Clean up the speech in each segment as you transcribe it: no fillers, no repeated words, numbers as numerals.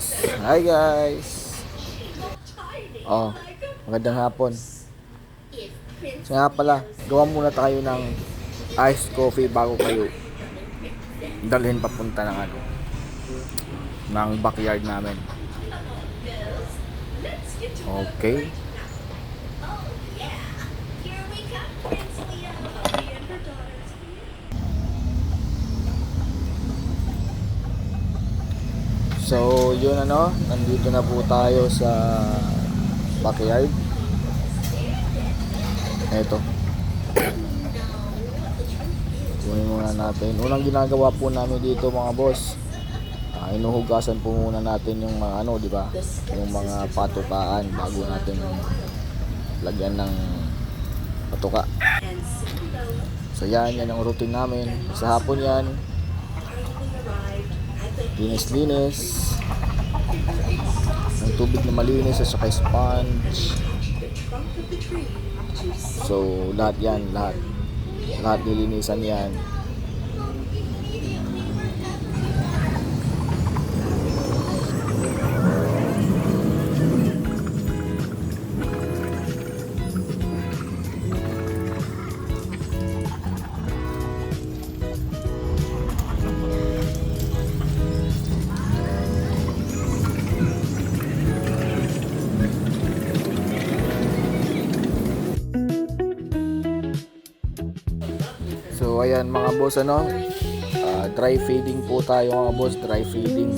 guys. Hi guys. Oh, magandang hapon. So nga pala, gawa muna tayo ng iced coffee bago kayo dalhin papunta ng ng backyard namin. Okay. So, yun nandito na po tayo sa backyard. Eto. Kunin muna natin. Unang ginagawa po namin dito mga boss, inuhugasan po muna natin yung mga di ba? Yung mga patukaan bago natin lagyan ng patuka. So yan ang routine namin. Sa hapon yan, linis-linis ng tubig na malinis at saka sponge. So lahat lilinisan yan. So ayan mga boss, dry feeding po tayo mga boss, dry feeding.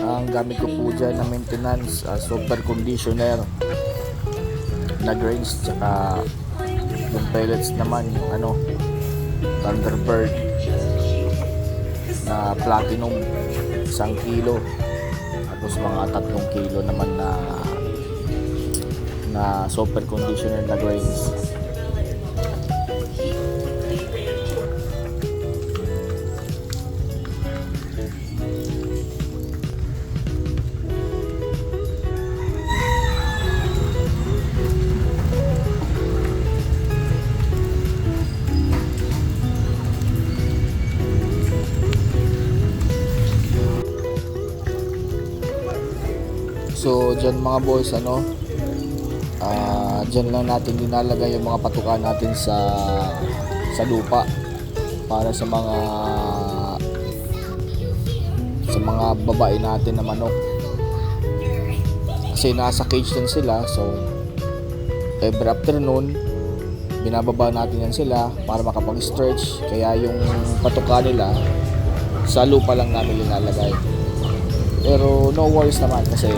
Ang gamit ko po dyan na maintenance, super conditioner na grains, tsaka yung pellets naman, yung Thunderbird na platinum 1 kilo, tapos mga 3 kilo naman na super conditioner na grains. So dyan mga boys, dyan lang natin dinalagay yung mga patukan natin sa lupa para sa mga babae natin na manok, kasi nasa cage din sila. So every afternoon binababa natin yan sila para makapag-stretch, kaya yung patuka nila sa lupa lang namin linalagay. Pero no worries naman, kasi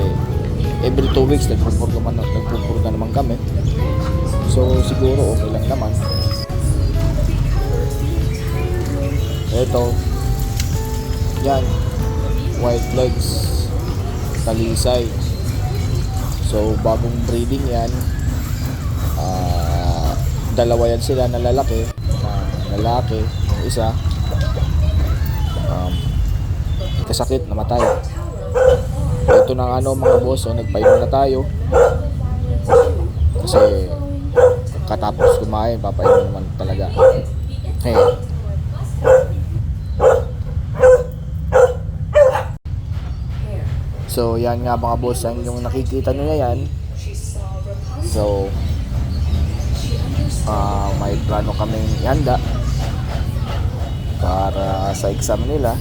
every 2 weeks nagpupurga naman kami. So siguro okay lang naman. Ito, yan, white legs, talisay. So bagong breeding yan. Dalawa yan sila na lalaki. Yung isa kasakit, namatay. Ito na mga boss, nagpainom na tayo kasi katapos kumain, papainom naman talaga. Hey. So yan nga mga boss, yung nakikita nyo na yan. So may plano kaming ihanda para sa exam nila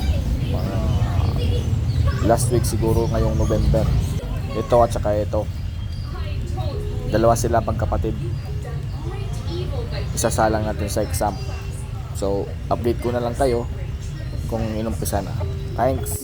last week siguro, ngayong November. Ito at saka ito, dalawa sila magkapatid, isasalang natin sa exam. So update ko na lang kayo kung inumpisa na. Thanks.